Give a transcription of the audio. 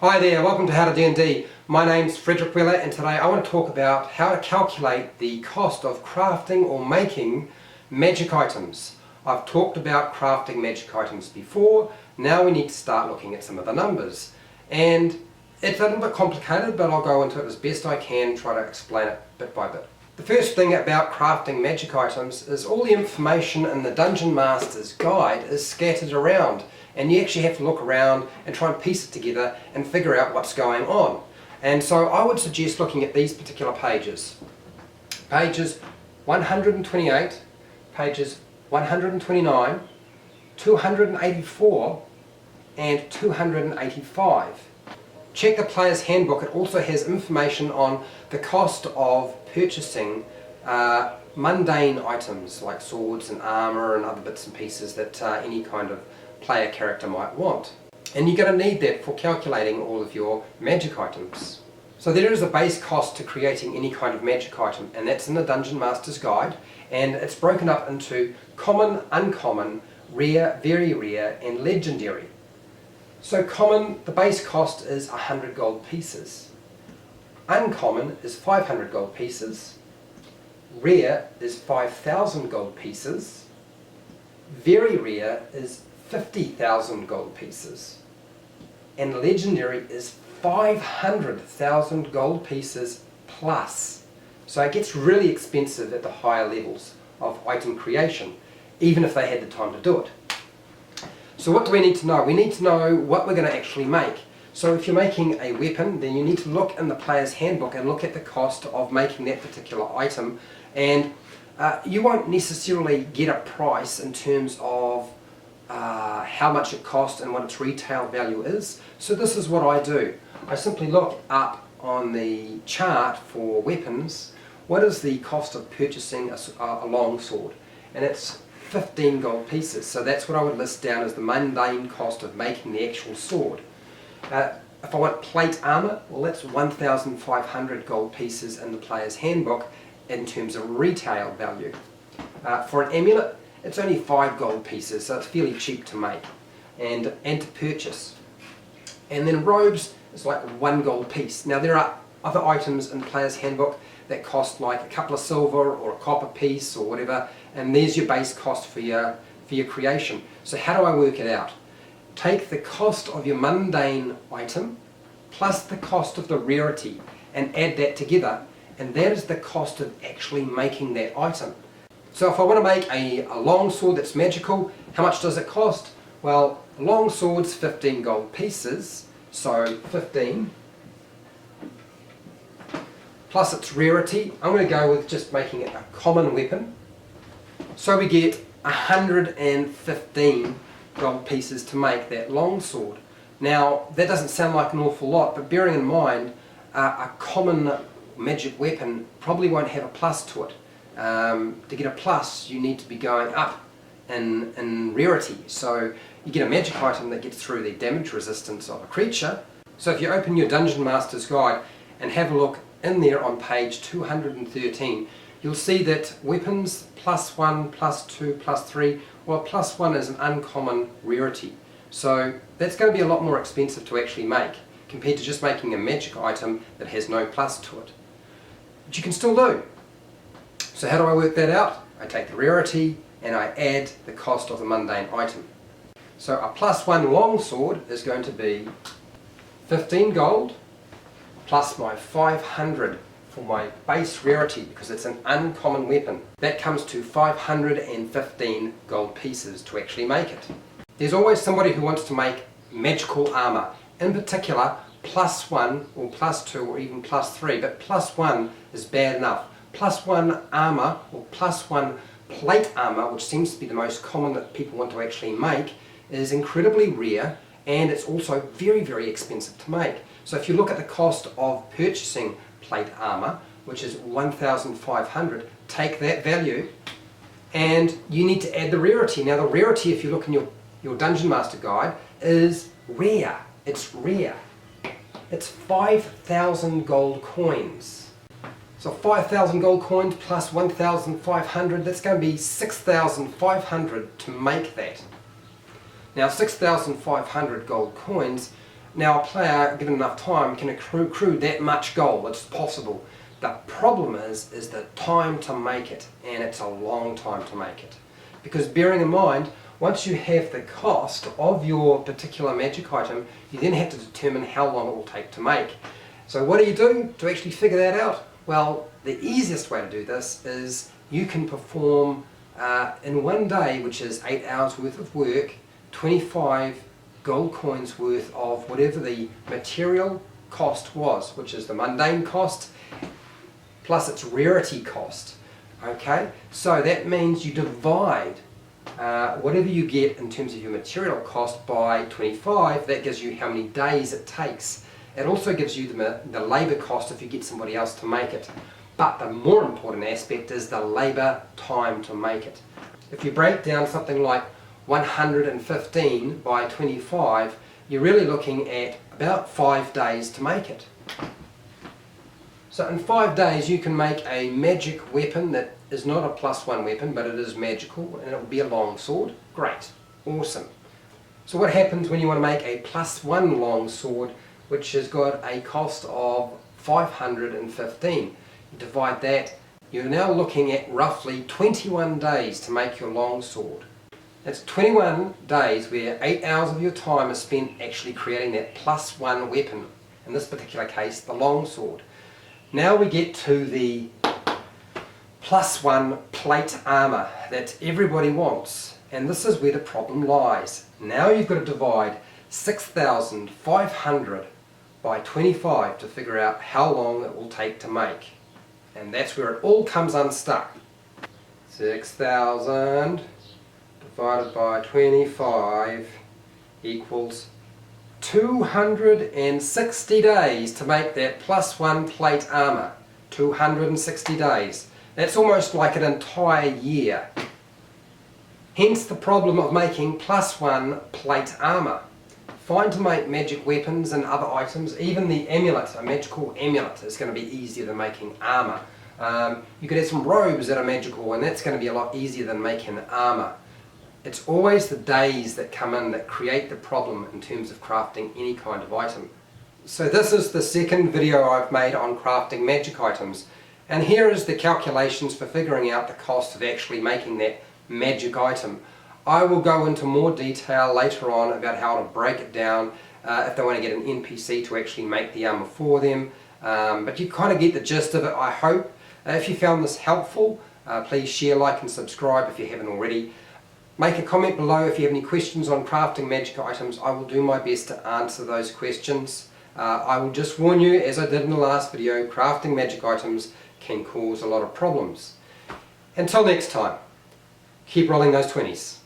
Hi there, welcome to HowtoDandD. My name's Frederick Weller and today I want to talk about how to calculate the cost of crafting or making magic items. I've talked about crafting magic items before, now we need to start looking at some of the numbers. And it's a little bit complicated, but I'll go into it as best I can, try to explain it bit by bit. The first thing about crafting magic items is all the information in the Dungeon Master's guide is scattered around, and you actually have to look around and try and piece it together and figure out what's going on. And so I would suggest looking at these particular pages. Pages 128, pages 129, 284 and 285. Check the player's handbook. It also has information on the cost of purchasing mundane items like swords and armour and other bits and pieces that any kind of player character might want. And you're going to need that for calculating all of your magic items. So there is a base cost to creating any kind of magic item, and that's in the Dungeon Master's Guide, and it's broken up into common, uncommon, rare, very rare and legendary. So common, the base cost is 100 gold pieces. Uncommon is 500 gold pieces. Rare is 5,000 gold pieces. Very rare is 50,000 gold pieces. And legendary is 500,000 gold pieces plus. So it gets really expensive at the higher levels of item creation, even if they had the time to do it. So what do we need to know? We need to know what we're going to actually make. So if you're making a weapon, then you need to look in the player's handbook and look at the cost of making that particular item. And you won't necessarily get a price in terms of how much it costs and what its retail value is. So this is what I do. I simply look up on the chart for weapons, what is the cost of purchasing a long sword? And it's 15 gold pieces. So that's what I would list down as the mundane cost of making the actual sword. If I want plate armour, well that's 1,500 gold pieces in the player's handbook in terms of retail value. For an amulet, it's only 5 gold pieces, so it's fairly cheap to make and to purchase. And then robes is like 1 gold piece. Now there are other items in the player's handbook that cost like a couple of silver or a copper piece or whatever, and there's your base cost for your creation. So how do I work it out? Take the cost of your mundane item plus the cost of the rarity and add that together, and that is the cost of actually making that item. So if I want to make a long sword that's magical, how much does it cost? Well, a long sword's 15 gold pieces, so 15 plus its rarity. I'm going to go with just making it a common weapon. So we get 115 gold pieces to make that long sword. Now that doesn't sound like an awful lot, but bearing in mind a common magic weapon probably won't have a plus to it. To get a plus you need to be going up in rarity. So you get a magic item that gets through the damage resistance of a creature. So if you open your Dungeon Master's Guide and have a look in there on page 213, you'll see that weapons +1, +2, +3, well +1 is an uncommon rarity. So that's going to be a lot more expensive to actually make compared to just making a magic item that has no plus to it. But you can still do. So how do I work that out? I take the rarity and I add the cost of the mundane item. So a +1 longsword is going to be 15 gold plus my 500 for my base rarity because it's an uncommon weapon. That comes to 515 gold pieces to actually make it. There's always somebody who wants to make magical armour, in particular +1 or +2 or even +3, but +1 is bad enough. +1 armour or +1 plate armour, which seems to be the most common that people want to actually make, is incredibly rare, and it's also very, very expensive to make. So if you look at the cost of purchasing plate armour, which is 1,500, take that value and you need to add the rarity. Now the rarity, if you look in your Dungeon Master Guide, is rare. It's rare. It's 5,000 gold coins. So 5,000 gold coins plus 1,500, that's going to be 6,500 to make that. Now 6,500 gold coins Now a player, given enough time, can accrue that much gold. It's possible. The problem is the time to make it, and it's a long time to make it. Because bearing in mind, once you have the cost of your particular magic item, you then have to determine how long it will take to make. So what do you do to actually figure that out? Well, the easiest way to do this is you can perform in one day, which is 8 hours worth of work, 25 gold coins worth of whatever the material cost was, which is the mundane cost plus its rarity cost. Okay, so that means you divide whatever you get in terms of your material cost by 25. That gives you how many days it takes. It also gives you the labour cost if you get somebody else to make it. But the more important aspect is the labour time to make it. If you break down something like 115 by 25, you're really looking at about 5 days to make it. So in 5 days you can make a magic weapon that is not a +1 weapon, but it is magical, and it will be a long sword. Great, awesome. So what happens when you want to make a +1 long sword, which has got a cost of 515? You divide that, you're now looking at roughly 21 days to make your long sword. That's 21 days where 8 hours of your time is spent actually creating that +1 weapon, in this particular case the long sword. Now we get to the +1 plate armour that everybody wants, and this is where the problem lies. Now you've got to divide 6,500 by 25 to figure out how long it will take to make, and that's where it all comes unstuck. 6,000 divided by 25 equals 260 days to make that +1 plate armour. 260 days. That's almost like an entire year. Hence the problem of making +1 plate armour. Fine to make magic weapons and other items. Even the amulet, a magical amulet, is going to be easier than making armour. You could have some robes that are magical, and that's going to be a lot easier than making armour. It's always the days that come in that create the problem in terms of crafting any kind of item. So this is the second video I've made on crafting magic items, and here is the calculations for figuring out the cost of actually making that magic item. I will go into more detail later on about how to break it down if they want to get an NPC to actually make the armor for them, but you kind of get the gist of it, I hope. If you found this helpful, please share, like and subscribe if you haven't already. Make a comment below if you have any questions on crafting magic items. I will do my best to answer those questions. I will just warn you, as I did in the last video, crafting magic items can cause a lot of problems. Until next time, keep rolling those 20s.